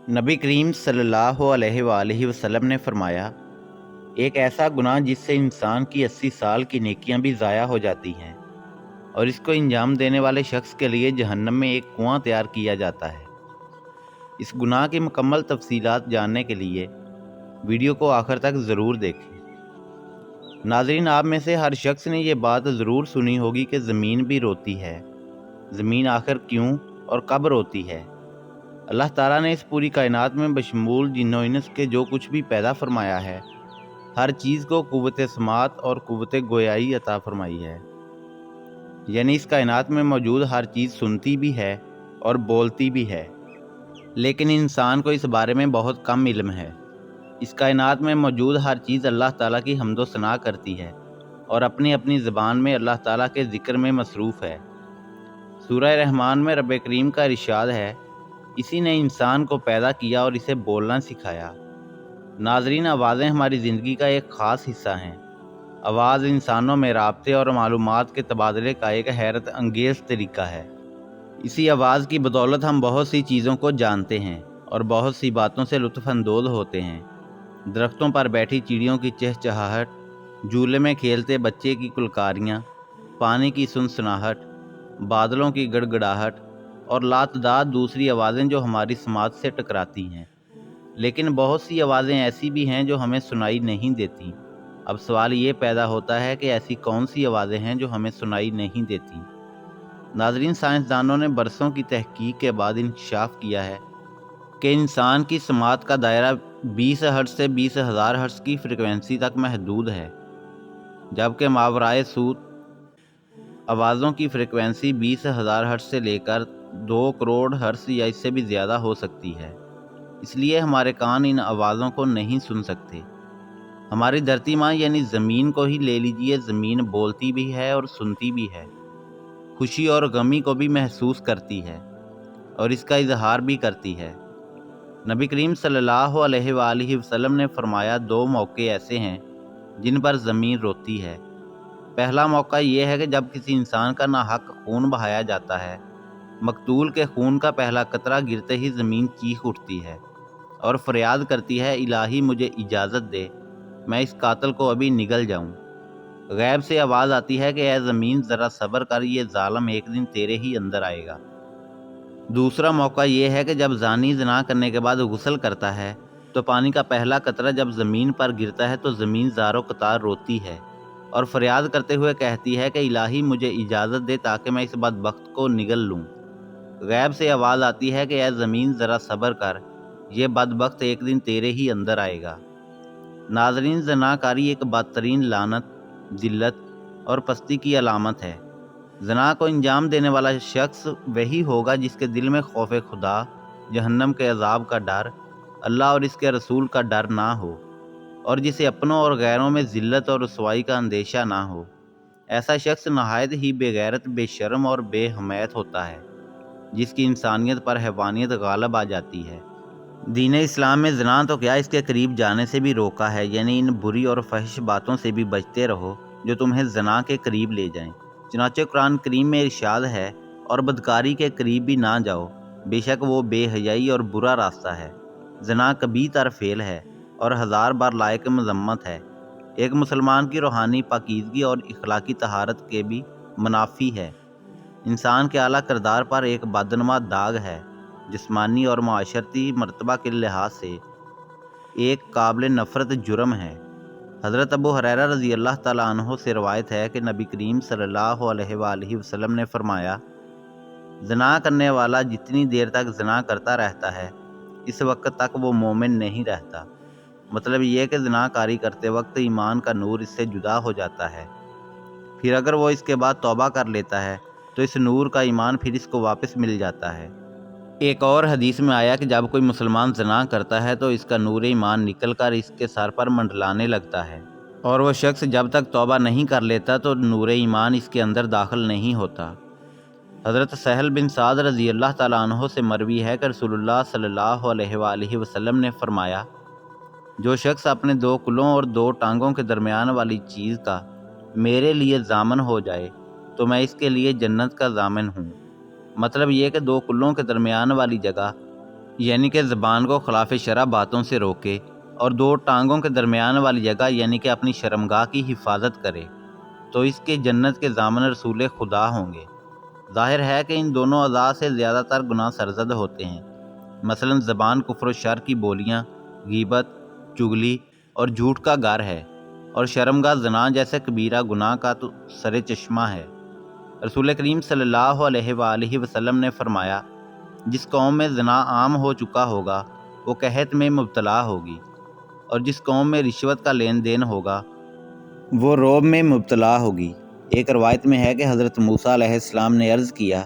नबी करीम सल्लल्लाहु अलैहि वसल्लम ने फरमाया, एक ऐसा गुनाह जिससे इंसान की 80 साल की नेकियां भी ज़ाया हो जाती हैं और इसको इंजाम देने वाले शख्स के लिए जहन्नम में एक कुआं तैयार किया जाता है। इस गुनाह की मुकम्मल तफसीलात जानने के लिए वीडियो को आखिर तक ज़रूर देखें। नाज़रीन, आप में से हर शख्स ने ये बात ज़रूर सुनी होगी कि ज़मीन भी रोती है। ज़मीन आखिर क्यों और कब रोती है? अल्लाह ताला ने इस पूरी कायनात में बशमूल जिन्नो इंस के जो कुछ भी पैदा फरमाया है, हर चीज़ को कुव्वत समात और कुव्वत गोयाई अता फरमाई है। यानी इस कायनात में मौजूद हर चीज़ सुनती भी है और बोलती भी है, लेकिन इंसान को इस बारे में बहुत कम इल्म है। इस कायनात में मौजूद हर चीज़ अल्लाह ताला की हम्दो सना करती है और अपनी अपनी ज़बान में अल्लाह ताला के ज़िक्र में मसरूफ़ है। सूरह रहमान में रब करीम का इरशाद है, इसी ने इंसान को पैदा किया और इसे बोलना सिखाया। नाज़रीन, आवाज़ें हमारी ज़िंदगी का एक ख़ास हिस्सा हैं। आवाज़ इंसानों में राब्ते और मालूमात के तबादले का एक हैरत अंगेज़ तरीका है। इसी आवाज़ की बदौलत हम बहुत सी चीज़ों को जानते हैं और बहुत सी बातों से लुत्फ़अंदोज़ होते हैं। दरख्तों पर बैठी चिड़ियों की चहचहाहट, झूले में खेलते बच्चे की कुलकारियाँ, पानी की सुनसनाहट, बादलों की गड़गड़ाहट और लातदाद दूसरी आवाज़ें जो हमारी समात से टकराती हैं। लेकिन बहुत सी आवाज़ें ऐसी भी हैं जो हमें सुनाई नहीं देती। अब सवाल ये पैदा होता है कि ऐसी कौन सी आवाज़ें हैं जो हमें सुनाई नहीं देती। नाज़रीन, साइंसदानों ने बरसों की तहकीक के बाद इंकशाफ किया है कि इंसान की समात का दायरा 20 हर्ट्ज़ से 20,000 हर्ट्ज़ की फ्रिक्वेंसी तक महदूद है, जबकि मावराए सूत आवाज़ों की फ्रिक्वेंसी 20,000 हर्ट्ज़ से लेकर 2 करोड़ हर्ट्ज़ या इससे भी ज़्यादा हो सकती है। इसलिए हमारे कान इन आवाज़ों को नहीं सुन सकते। हमारी धरती माँ यानी ज़मीन को ही ले लीजिए, ज़मीन बोलती भी है और सुनती भी है, खुशी और गमी को भी महसूस करती है और इसका इजहार भी करती है। नबी करीम सल्लल्लाहु अलैहि वसल्लम ने फरमाया, 2 मौके ऐसे हैं जिन पर ज़मीन रोती है। पहला मौका ये है कि जब किसी इंसान का नाहक खून बहाया जाता है। मकतूल के खून का पहला कतरा गिरते ही ज़मीन चीख उठती है और फरियाद करती है, इलाही मुझे इजाज़त दे, मैं इस कातिल को अभी निगल जाऊं। गैब से आवाज़ आती है कि ऐ ज़मीन ज़रा सब्र कर, ये ज़ालिम एक दिन तेरे ही अंदर आएगा। दूसरा मौका ये है कि जब ज़ानी ज़िना करने के बाद गुस्ल करता है तो पानी का पहला कतरा जब ज़मीन पर गिरता है तो ज़मीन ज़ारो कतार रोती है और फरियाद करते हुए कहती है कि इलाही मुझे इजाज़त दे ताकि मैं इस बदबख्त को निगल लूँ। गैब से आवाज़ आती है कि ऐ ज़मीन ज़रा सब्र कर, ये बदबख्त एक दिन तेरे ही अंदर आएगा। नाज़रीन, ज़नाकारी एक बदतरीन लानत, ज़िल्लत और पस्ती की अलामत है। ज़ना को अंजाम देने वाला शख्स वही होगा जिसके दिल में खौफ खुदा, जहन्नम के अजाब का डर, अल्लाह और इसके रसूल का डर ना हो और जिसे अपनों और गैरों में ज़िल्लत और रुसवाई का अंदेशा ना हो। ऐसा शख्स नहायत ही बेगैरत, बेशर्म और बेहमैत होता है, जिसकी इंसानियत पर हैवानियत गालब आ जाती है। दीन इस्लाम में ज़ना तो क्या, इसके करीब जाने से भी रोका है, यानी इन बुरी और फहिश बातों से भी बचते रहो जो तुम्हें ज़ना के करीब ले जाएं। चुनांचे कुरान करीम में इरशाद है, और बदकारी के करीब भी ना जाओ, बेशक वो बेहयाई और बुरा रास्ता है। ज़ना कभी तर फेल है और 1000 बार लायक मजम्मत है। एक मुसलमान की रूहानी पाकीज़गी और इखलाकी तहारत के भी मुनाफी है। इंसान के आला किरदार पर एक बदनुमा दाग है, जिस्मानी और माशरती मर्तबा के लिहाज से एक काबिल नफ़रत जुर्म है। हज़रत अबू हुरैरा रज़ी अल्लाह ताला अन्हो से रवायत है कि नबी करीम सल्लल्लाहु अलैहि वसल्लम ने फरमाया, ज़ना करने वाला जितनी देर तक ज़ना करता रहता है, इस वक्त तक वो मोमिन नहीं रहता। मतलब ये कि ज़नाकारी करते वक्त ईमान का नूर इससे जुदा हो जाता है। फिर अगर वो इसके बाद तौबा कर लेता है तो इस नूर का ईमान फिर इसको वापस मिल जाता है। एक और हदीस में आया कि जब कोई मुसलमान ज़ना करता है तो इसका नूर ईमान निकल कर इसके सर पर मंडलाने लगता है, और वह शख्स जब तक तौबा नहीं कर लेता तो नूर ईमान इसके अंदर दाखिल नहीं होता। हज़रत सहल बिन साद रज़ी अल्लाह ताला अन्हो से मरवी है कि रसूलुल्लाह सल्लल्लाहु अलैहि वसल्लम ने फरमाया, जो शख्स अपने 2 कुलों और 2 टांगों के दरमियान वाली चीज़ का मेरे लिए ज़ामन हो जाए तो मैं इसके लिए जन्नत का ज़ामन हूँ। मतलब ये कि 2 कुल्लों के दरमियान वाली जगह یعنی کہ زبان کو خلاف شرع باتوں سے روکے اور دو ٹانگوں کے درمیان والی جگہ یعنی کہ اپنی شرمگاہ کی حفاظت کرے تو اس کے جنت کے ضامن رسول خدا ہوں گے۔ ظاہر ہے کہ ان دونوں اعضاء سے زیادہ تر گناہ سرزد ہوتے ہیں، مثلا زبان کفر و شر کی بولیاں، غیبت، چغلی اور جھوٹ کا گھر ہے، اور شرمگاہ زنا جیسے کبیرہ گناہ کا تو سر چشمہ ہے۔ رسول کریم صلی اللہ علیہ وآلہ وسلم نے فرمایا، جس قوم میں زنا عام ہو چکا ہوگا وہ قحط میں مبتلا ہوگی، اور جس قوم میں رشوت کا لین دین ہوگا وہ رعب میں مبتلا ہوگی۔ ایک روایت میں ہے کہ حضرت موسیٰ علیہ السلام نے عرض کیا،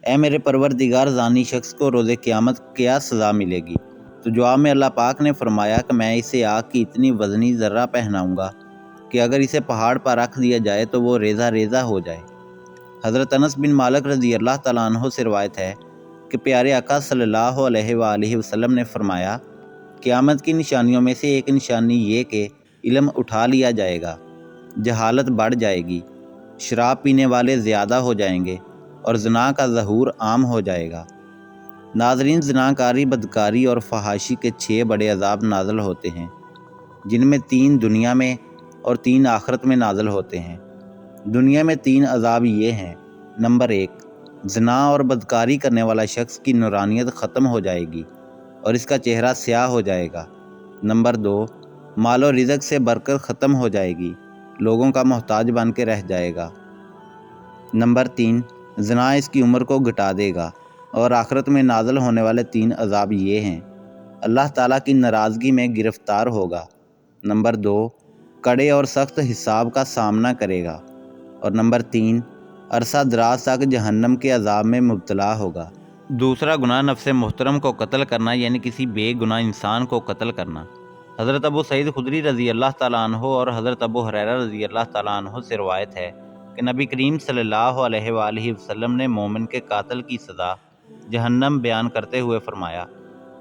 اے میرے پروردگار، زانی شخص کو روز قیامت کیا سزا ملے گی؟ تو جواب میں اللہ پاک نے فرمایا کہ میں اسے آگ کی اتنی وزنی ذرہ پہناؤں گا کہ اگر اسے پہاڑ پر رکھ دیا جائے تو وہ ریزہ ریزہ ہو جائے۔ حضرت انس بن مالک رضی اللہ تعالیٰ عنہ سے روایت ہے کہ پیارے آقا صلی اللہ علیہ وآلہ وسلم نے فرمایا، قیامت کی نشانیوں میں سے ایک نشانی یہ کہ علم اٹھا لیا جائے گا، جہالت بڑھ جائے گی، شراب پینے والے زیادہ ہو جائیں گے اور زنا کا ظہور عام ہو جائے گا۔ ناظرین، زناکاری، بدکاری اور فحاشی کے 6 بڑے عذاب نازل ہوتے ہیں، جن میں 3 دنیا میں اور 3 آخرت میں نازل ہوتے ہیں۔ دنیا میں 3 عذاب یہ ہیں: نمبر 1، زنا اور بدکاری کرنے والا شخص کی نورانیت ختم ہو جائے گی اور اس کا چہرہ سیاہ ہو جائے گا۔ نمبر 2، مال و رزق سے برکت ختم ہو جائے گی، لوگوں کا محتاج بن کے رہ جائے گا۔ نمبر 3، زنا اس کی عمر کو گھٹا دے گا۔ اور آخرت میں نازل ہونے والے 3 عذاب یہ ہیں: اللہ تعالیٰ کی ناراضگی میں گرفتار ہوگا۔ نمبر 2، کڑے اور سخت حساب کا سامنا کرے گا۔ اور نمبر 3، عرصہ دراز تک جہنم کے عذاب میں مبتلا ہوگا۔ دوسرا گناہ نفس محترم کو قتل کرنا، یعنی کسی بے گناہ انسان کو قتل کرنا۔ حضرت ابو سعید خدری رضی اللہ تعالیٰ عنہ اور حضرت ابو ہریرہ رضی اللہ تعالیٰ عنہ سے روایت ہے کہ نبی کریم صلی اللہ علیہ وآلہ وسلم نے مومن کے قاتل کی سزا جہنم بیان کرتے ہوئے فرمایا،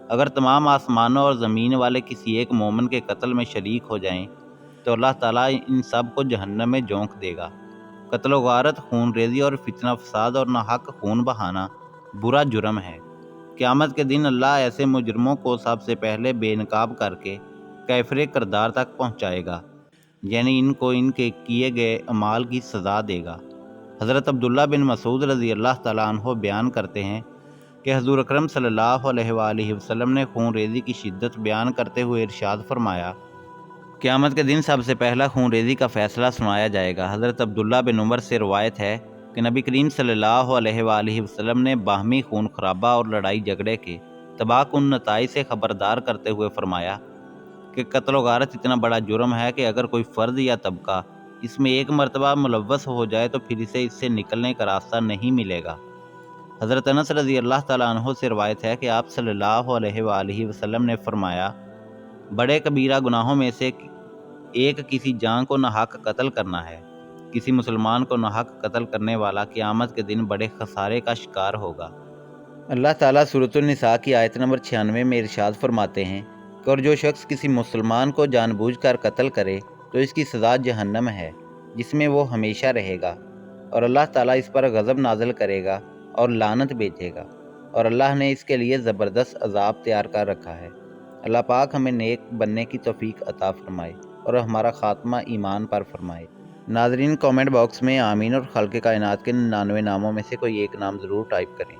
اگر تمام آسمانوں اور زمین والے کسی ایک مومن کے قتل میں شریک ہو جائیں تو اللہ تعالیٰ ان سب کو جہنم میں جھونک دے گا۔ قتل و غارت، خون ریزی اور فتنہ فساد اور ناحق خون بہانا برا جرم ہے۔ قیامت کے دن اللہ ایسے مجرموں کو سب سے پہلے بے نقاب کر کے کیفر کردار تک پہنچائے گا، یعنی ان کو ان کے کیے گئے اعمال کی سزا دے گا۔ حضرت عبداللہ بن مسعود رضی اللہ تعالیٰ عنہ بیان کرتے ہیں کہ حضور اکرم صلی اللہ علیہ وآلہ وسلم نے خون ریزی کی شدت بیان کرتے ہوئے ارشاد فرمایا، قیامت کے دن سب سے پہلا خون ریزی کا فیصلہ سنایا جائے گا۔ حضرت عبداللہ بن عمر سے روایت ہے کہ نبی کریم صلی اللہ علیہ وآلہ وسلم نے باہمی خون خرابہ اور لڑائی جھگڑے کے تباہ کن نتائج سے خبردار کرتے ہوئے فرمایا کہ قتل و غارت اتنا بڑا جرم ہے کہ اگر کوئی فرد یا طبقہ اس میں ایک مرتبہ ملوث ہو جائے تو پھر اسے اس سے نکلنے کا راستہ نہیں ملے گا۔ حضرت انس رضی اللہ تعالیٰ عنہ سے روایت ہے کہ آپ صلی اللہ علیہ وآلہ وسلم نے فرمایا، بڑے کبیرہ گناہوں میں سے ایک کسی جان کو ناحق قتل کرنا ہے۔ کسی مسلمان کو ناحق قتل کرنے والا قیامت کے دن بڑے خسارے کا شکار ہوگا۔ اللہ تعالیٰ سورۃ النساء کی آیت نمبر 96 میں ارشاد فرماتے ہیں کہ اور جو شخص کسی مسلمان کو جان بوجھ کر قتل کرے تو اس کی سزا جہنم ہے، جس میں وہ ہمیشہ رہے گا، اور اللہ تعالیٰ اس پر غضب نازل کرے گا اور لعنت بھیجے گا، اور اللہ نے اس کے لیے زبردست عذاب تیار کر رکھا ہے۔ اللہ پاک ہمیں نیک بننے کی توفیق عطا فرمائے اور ہمارا خاتمہ ایمان پر فرمائے۔ ناظرین، کامنٹ باکس میں آمین اور خالق کائنات کے 99 ناموں میں سے کوئی ایک نام ضرور ٹائپ کریں۔